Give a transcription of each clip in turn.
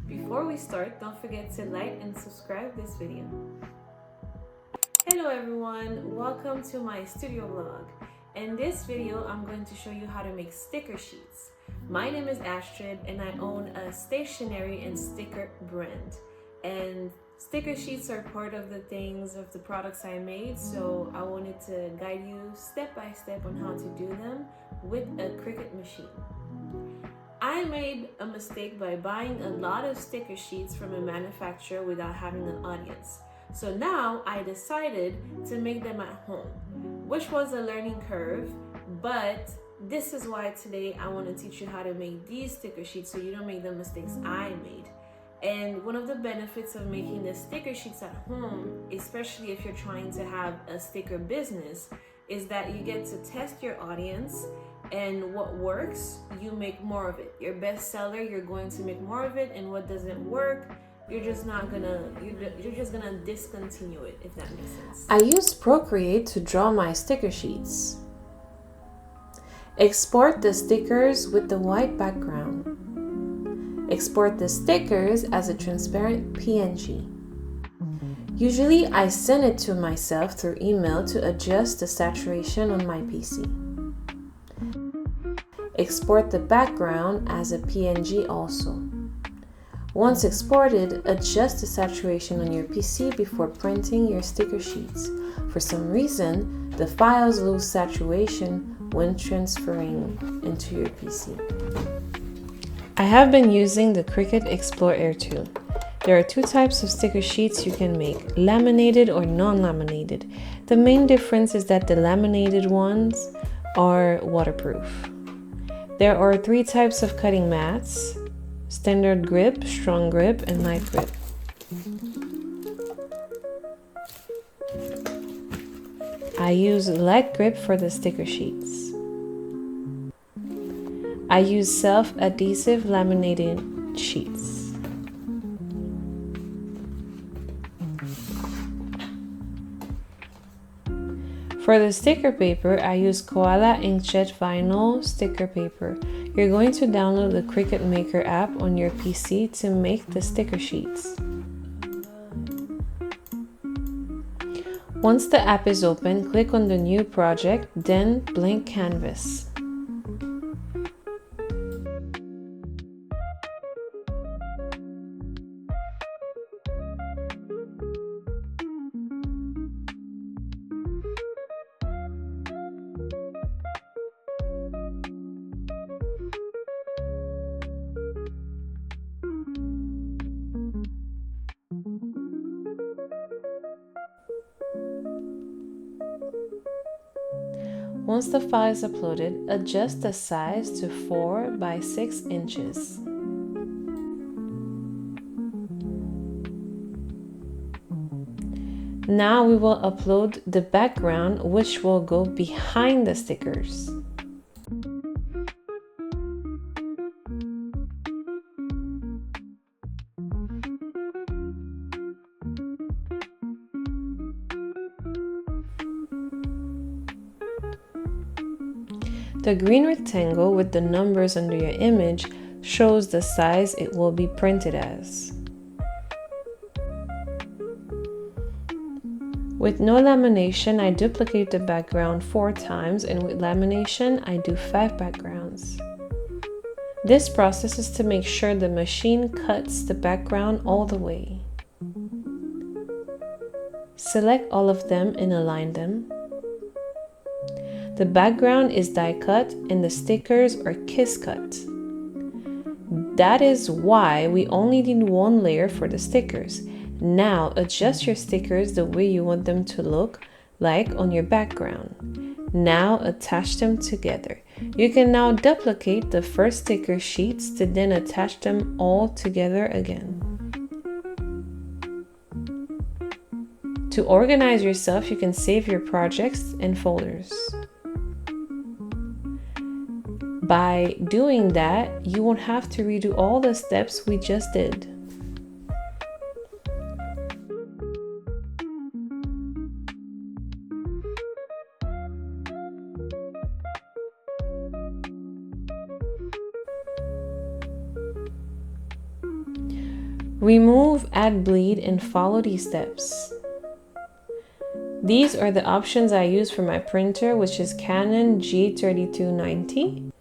Before we start, don't forget to like and subscribe this video. Hello everyone, welcome to my studio vlog. In this video, I'm going to show you how to make sticker sheets. My name is Astrid and I own a stationery and sticker brand. And sticker sheets are part of the products I made, so I wanted to guide you step by step on how to do them with a Cricut machine. I made a mistake by buying a lot of sticker sheets from a manufacturer without having an audience. So now I decided to make them at home, which was a learning curve, but this is why today I want to teach you how to make these sticker sheets so you don't make the mistakes I made. And one of the benefits of making the sticker sheets at home, especially if you're trying to have a sticker business, is that you get to test your audience, and what works, you make more of it. Your best seller, you're going to make more of it, and what doesn't work, you're just gonna discontinue it, if that makes sense. I use Procreate to draw my sticker sheets. Export the stickers with the white background. Export the stickers as a transparent PNG. Usually I send it to myself through email to adjust the saturation on my PC. Export the background as a PNG also. Once exported, adjust the saturation on your PC before printing your sticker sheets. For some reason, the files lose saturation when transferring into your PC. I have been using the Cricut Explore Air tool. There are two types of sticker sheets you can make, laminated or non-laminated. The main difference is that the laminated ones are waterproof. There are three types of cutting mats: standard grip, strong grip, and light grip. I use light grip for the sticker sheets. I use self-adhesive laminated sheets. For the sticker paper, I use Koala Inkjet Vinyl sticker paper. You're going to download the Cricut Maker app on your PC to make the sticker sheets. Once the app is open, click on the new project, then blank canvas. Once the file is uploaded, adjust the size to 4 by 6 inches. Now we will upload the background, which will go behind the stickers. The green rectangle with the numbers under your image shows the size it will be printed as. With no lamination, I duplicate the background 4 times, and with lamination, I do 5 backgrounds. This process is to make sure the machine cuts the background all the way. Select all of them and align them. The background is die cut and the stickers are kiss cut. That is why we only need one layer for the stickers. Now adjust your stickers the way you want them to look like on your background. Now attach them together. You can now duplicate the first sticker sheets to then attach them all together again. To organize yourself, you can save your projects in folders. By doing that, you won't have to redo all the steps we just did. Remove, add bleed, and follow these steps. These are the options I use for my printer, which is Canon G3290.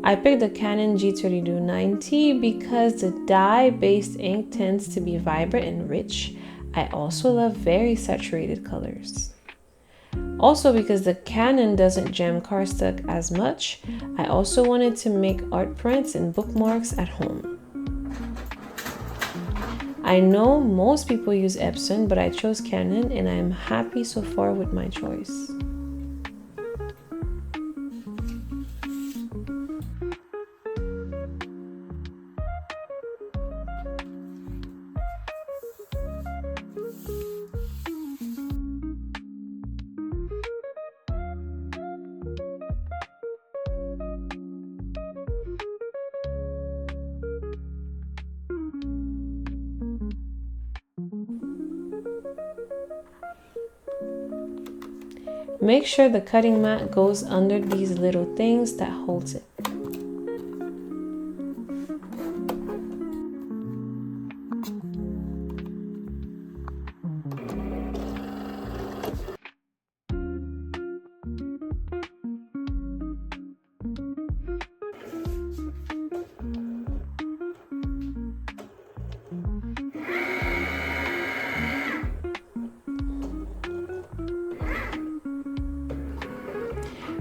I picked the Canon G3290 because the dye-based ink tends to be vibrant and rich. I also love very saturated colors. Also, because the Canon doesn't jam cardstock as much, I also wanted to make art prints and bookmarks at home. I know most people use Epson, but I chose Canon and I am happy so far with my choice. Make sure the cutting mat goes under these little things that holds it.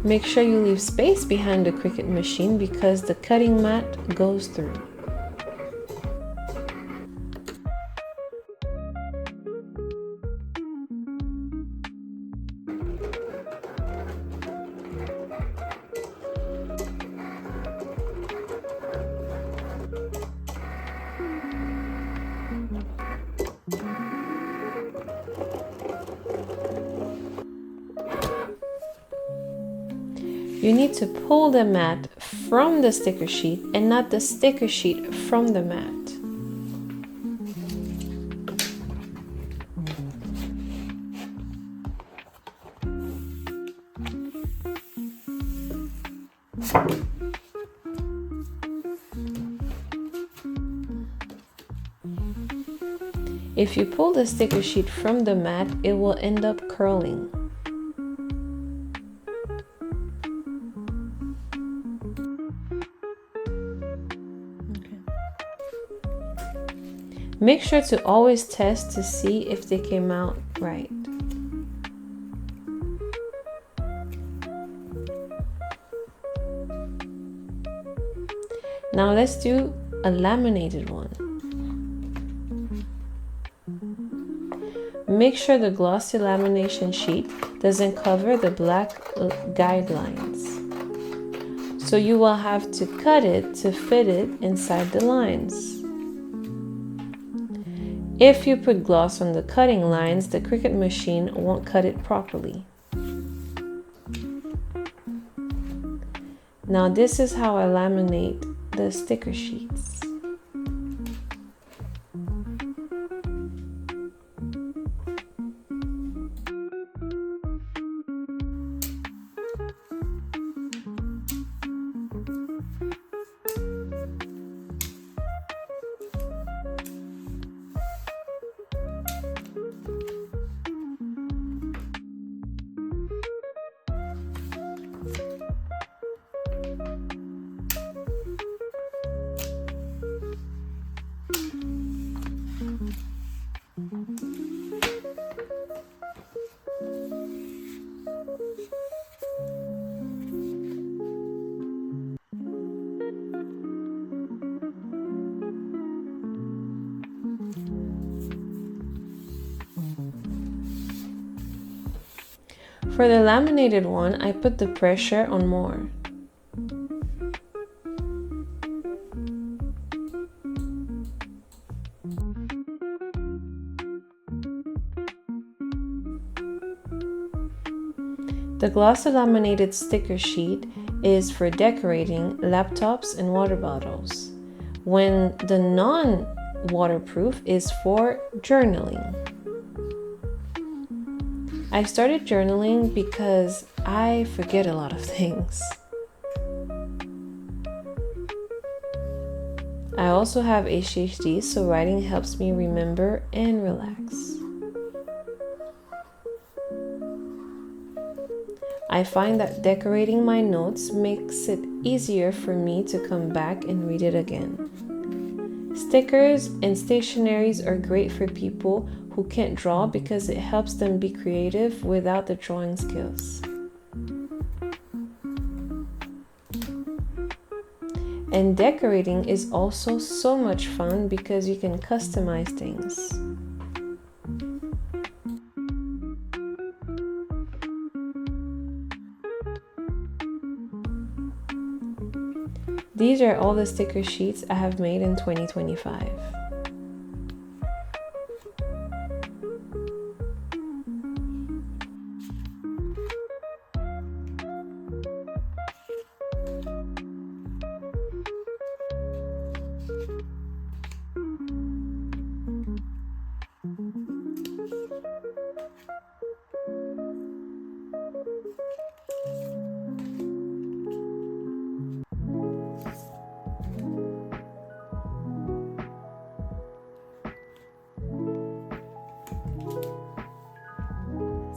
Make sure you leave space behind the Cricut machine because the cutting mat goes through. You need to pull the mat from the sticker sheet and not the sticker sheet from the mat. If you pull the sticker sheet from the mat, it will end up curling. Make sure to always test to see if they came out right. Now let's do a laminated one. Make sure the glossy lamination sheet doesn't cover the black guidelines. So you will have to cut it to fit it inside the lines. If you put gloss on the cutting lines, the Cricut machine won't cut it properly. Now this is how I laminate the sticker sheets. For the laminated one, I put the pressure on more. The glossy laminated sticker sheet is for decorating laptops and water bottles, when the non-waterproof is for journaling. I started journaling because I forget a lot of things. I also have ADHD, so writing helps me remember and relax. I find that decorating my notes makes it easier for me to come back and read it again. Stickers and stationeries are great for people who can't draw because it helps them be creative without the drawing skills. And decorating is also so much fun because you can customize things. These are all the sticker sheets I have made in 2025.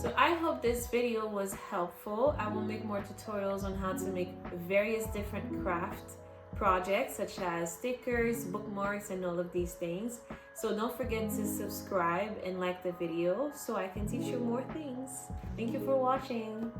So I hope this video was helpful. I will make more tutorials on how to make various different craft projects such as stickers, bookmarks, and all of these things. So don't forget to subscribe and like the video so I can teach you more things. Thank you for watching.